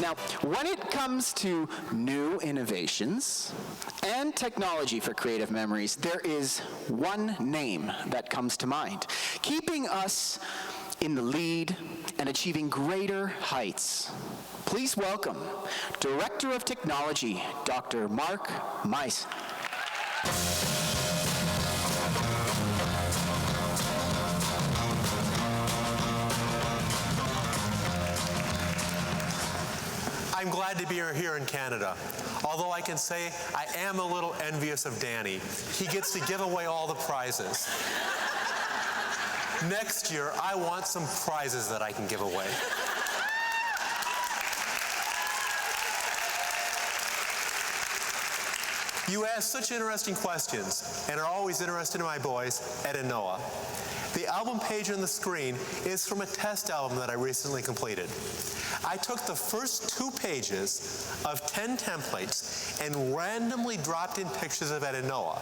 Now, when it comes to new innovations and technology for creative memories, there is one name that comes to mind, keeping us in the lead and achieving greater heights. Please welcome Director of Technology, Dr. Mark Mizen. I'm glad to be here in Canada. Although I can say I am a little envious of Danny. He gets to give away all the prizes. Next year, I want some prizes that I can give away. You ask such interesting questions and are always interested in my boys, Ed and Noah. The album page on the screen is from a test album that I recently completed. I took the first 2 pages of 10 templates and randomly dropped in pictures of Ed and Noah.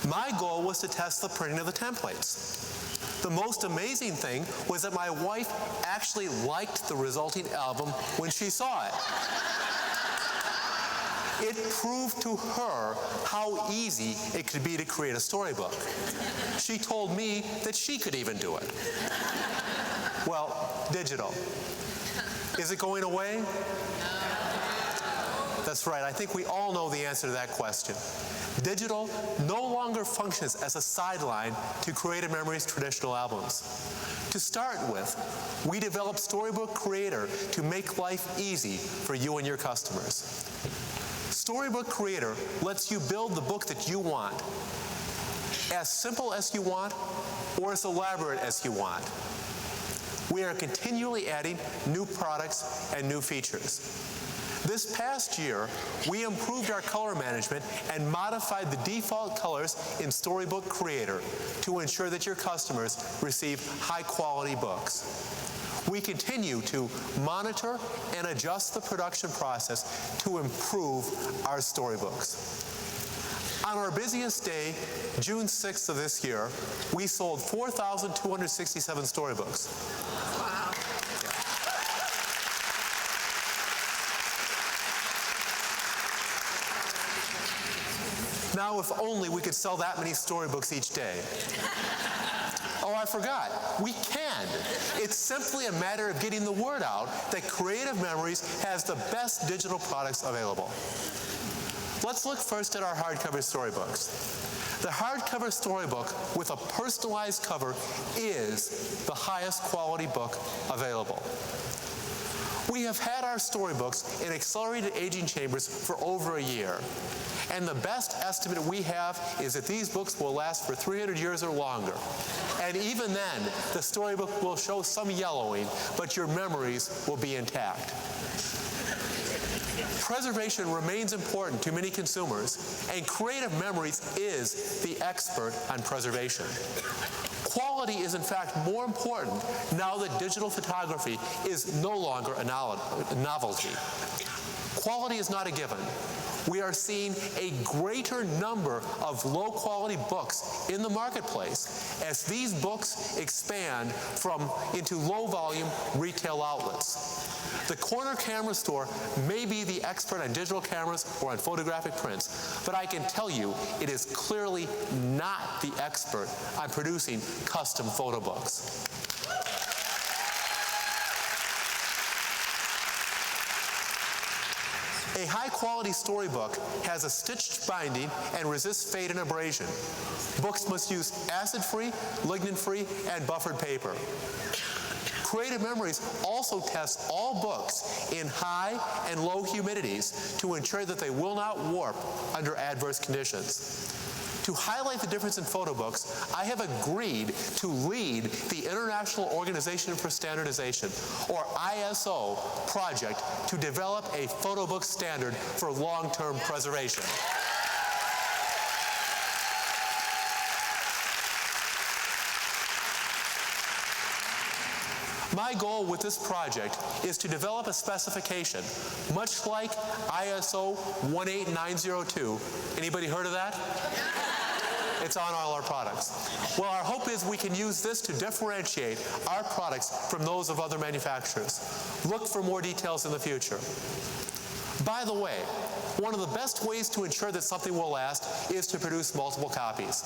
My goal was to test the printing of the templates. The most amazing thing was that my wife actually liked the resulting album when she saw it. It proved to her how easy it could be to create a storybook. She told me that she could even do it. Well, digital. Is it going away? No. That's right. I think we all know the answer to that question. Digital no longer functions as a sideline to Creative Memories' traditional albums. To start with, we developed Storybook Creator to make life easy for you and your customers. Storybook Creator lets you build the book that you want, as simple as you want or as elaborate as you want. We are continually adding new products and new features. This past year, we improved our color management and modified the default colors in Storybook Creator to ensure that your customers receive high-quality books. We continue to monitor and adjust the production process to improve our storybooks. On our busiest day, June 6th of this year, we sold 4,267 storybooks. Wow. Now, if only we could sell that many storybooks each day. Oh, I forgot. We can. It's simply a matter of getting the word out that Creative Memories has the best digital products available. Let's look first at our hardcover storybooks. The hardcover storybook with a personalized cover is the highest quality book available. We have had our storybooks in accelerated aging chambers for over a year. And the best estimate we have is that these books will last for 300 years or longer. And even then, the storybook will show some yellowing, but your memories will be intact. Preservation remains important to many consumers, and Creative Memories is the expert on preservation. Quality is in fact more important now that digital photography is no longer a novelty. Quality is not a given. We are seeing a greater number of low-quality books in the marketplace as these books expand into low-volume retail outlets. The corner camera store may be the expert on digital cameras or on photographic prints, but I can tell you it is clearly not the expert on producing custom photo books. A high-quality storybook has a stitched binding and resists fade and abrasion. Books must use acid-free, lignin-free, and buffered paper. Creative Memories also tests all books in high and low humidities to ensure that they will not warp under adverse conditions. To highlight the difference in photo books, I have agreed to lead the International Organization for Standardization, or ISO, project to develop a photo book standard for long-term preservation. My goal with this project is to develop a specification, much like ISO 18902. Anybody heard of that? It's on all our products. Well, our hope is we can use this to differentiate our products from those of other manufacturers. Look for more details in the future. By the way, one of the best ways to ensure that something will last is to produce multiple copies.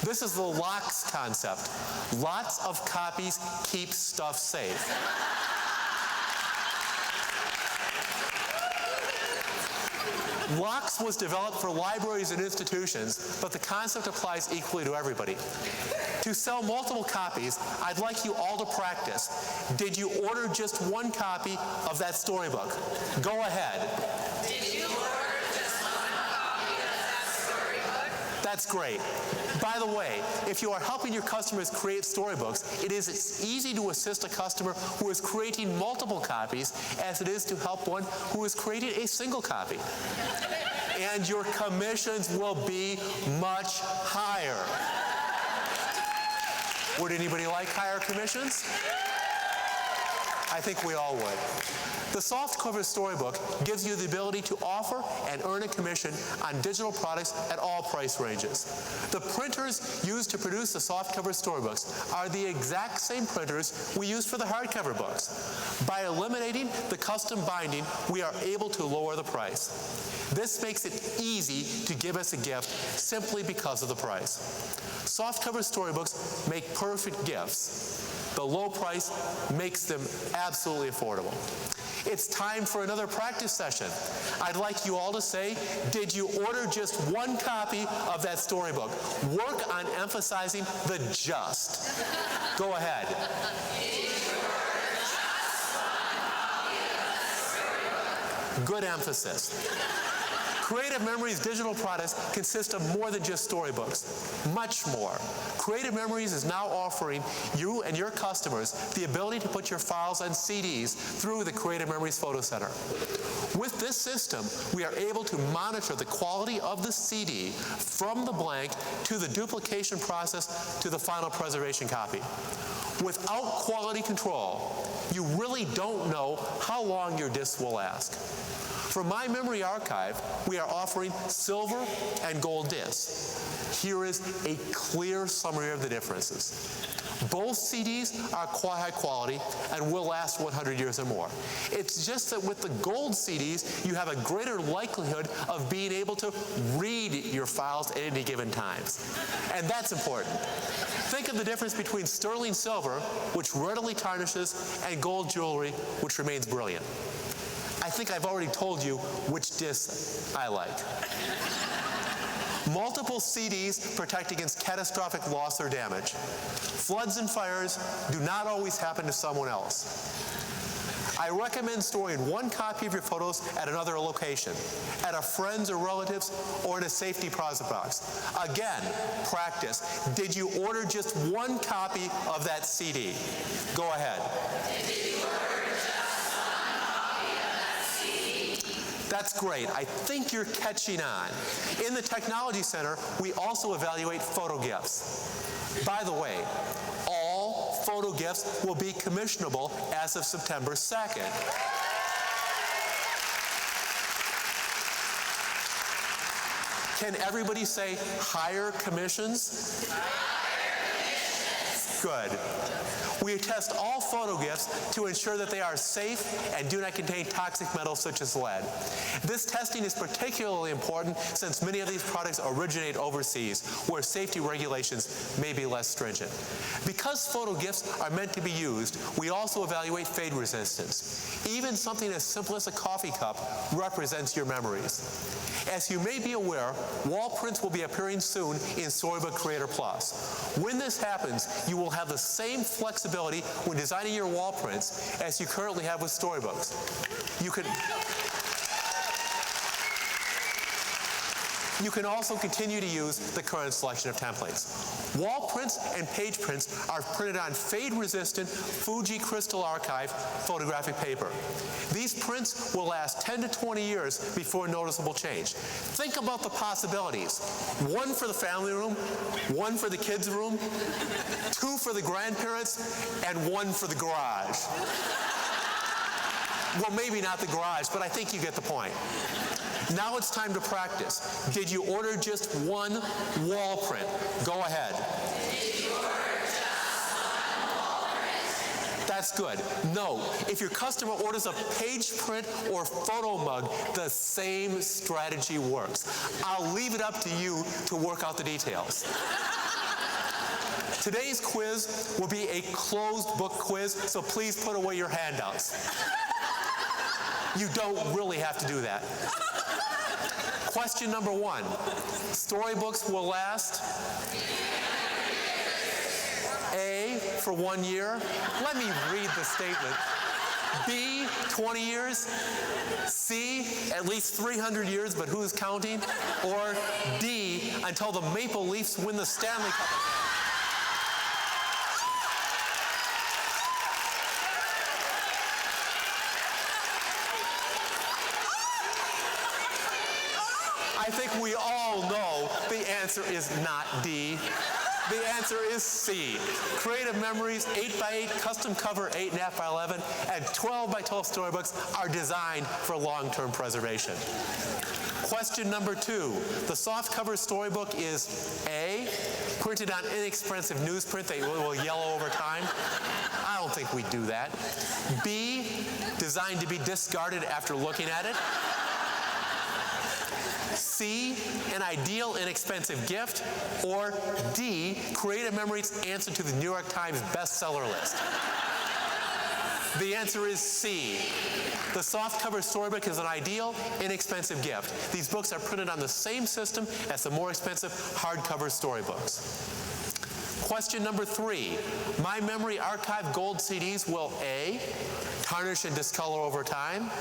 This is the LOX concept. Lots of copies keep stuff safe. LOX was developed for libraries and institutions, but the concept applies equally to everybody. To sell multiple copies, I'd like you all to practice. Did you order just one copy of that storybook? Go ahead. Did you order just one copy of that storybook? That's great. By the way, if you are helping your customers create storybooks, it is as easy to assist a customer who is creating multiple copies as it is to help one who is creating a single copy. And your commissions will be much higher. Would anybody like higher commissions? I think we all would. The softcover storybook gives you the ability to offer and earn a commission on digital products at all price ranges. The printers used to produce the softcover storybooks are the exact same printers we use for the hardcover books. By eliminating the custom binding, we are able to lower the price. This makes it easy to give us a gift simply because of the price. Softcover storybooks make perfect gifts. The low price makes them absolutely affordable. It's time for another practice session. I'd like you all to say, did you order just one copy of that storybook? Work on emphasizing the just. Go ahead. Good emphasis. Creative Memories digital products consist of more than just storybooks, much more. Creative Memories is now offering you and your customers the ability to put your files on CDs through the Creative Memories Photo Center. With this system, we are able to monitor the quality of the CD from the blank to the duplication process to the final preservation copy. Without quality control, you really don't know how long your disc will last. For My Memory Archive, we are offering silver and gold discs. Here is a clear summary of the differences. Both CDs are high quality and will last 100 years or more. It's just that with the gold CDs, you have a greater likelihood of being able to read your files at any given times. And that's important. Think of the difference between sterling silver, which readily tarnishes, and gold jewelry, which remains brilliant. I think I've already told you which disc I like. Multiple CDs protect against catastrophic loss or damage. Floods and fires do not always happen to someone else. I recommend storing one copy of your photos at another location, at a friend's or relative's, or in a safety deposit box. Again, practice. Did you order just one copy of that CD? Go ahead. Did you order just one copy of that CD? That's great. I think you're catching on. In the Technology Center, we also evaluate photo gifts. By the way, all photo gifts will be commissionable as of September 2nd. Can everybody say higher commissions? Good. We test all photo gifts to ensure that they are safe and do not contain toxic metals such as lead. This testing is particularly important since many of these products originate overseas, where safety regulations may be less stringent. Because photo gifts are meant to be used, we also evaluate fade resistance. Even something as simple as a coffee cup represents your memories. As you may be aware, wall prints will be appearing soon in Storybook Creator Plus. When this happens, you will have the same flexibility when designing your wall prints as you currently have with storybooks. You can also continue to use the current selection of templates. Wall prints and page prints are printed on fade-resistant Fuji Crystal Archive photographic paper. These prints will last 10 to 20 years before noticeable change. Think about the possibilities. One for the family room, one for the kids' room, two for the grandparents, and one for the garage. Well, maybe not the garage, but I think you get the point. Now it's time to practice. Did you order just one wall print? Go ahead. Did you order just one wall print? That's good. Note, if your customer orders a page print or photo mug, the same strategy works. I'll leave it up to you to work out the details. Today's quiz will be a closed book quiz, so please put away your handouts. You don't really have to do that. Question number 1. Storybooks will last A, for 1 year. Let me read the statement. B, 20 years. C, at least 300 years, but who's counting? Or D, until the Maple Leafs win the Stanley Cup. I think we all know the answer is not D. The answer is C. Creative Memories 8x8 custom cover 8.5 by 11 and 12 by 12 storybooks are designed for long-term preservation. Question number 2. The soft cover storybook is A, printed on inexpensive newsprint that will yellow over time. I don't think we'd do that. B, designed to be discarded after looking at it. C, an ideal inexpensive gift, or D, Creative Memories' answer to the New York Times bestseller list. The answer is C. The softcover storybook is an ideal, inexpensive gift. These books are printed on the same system as the more expensive hardcover storybooks. Question number 3. My Memory Archive gold CDs will A, tarnish and discolor over time,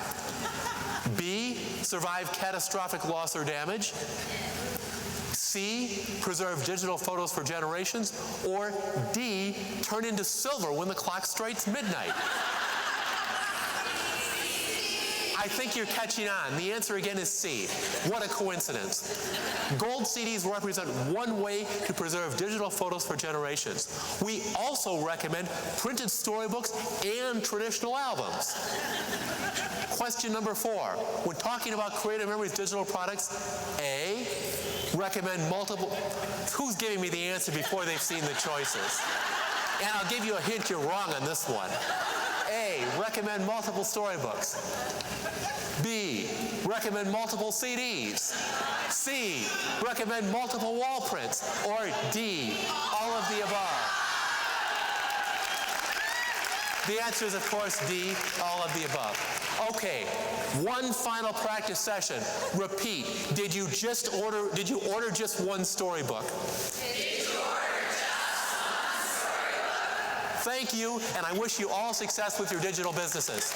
B, survive catastrophic loss or damage, C, preserve digital photos for generations, or D, turn into silver when the clock strikes midnight. I think you're catching on. The answer again is C. What a coincidence. Gold CDs represent one way to preserve digital photos for generations. We also recommend printed storybooks and traditional albums. Question number 4. When talking about Creative Memories digital products, A, recommend multiple... Who's giving me the answer before they've seen the choices? And I'll give you a hint, you're wrong on this one. A, recommend multiple storybooks. B, recommend multiple CDs. C, recommend multiple wall prints. Or D, all of the above. The answer is, of course, D, all of the above. Okay, one final practice session. Repeat. Did you order just one storybook? Did you order just one storybook? Thank you, and I wish you all success with your digital businesses.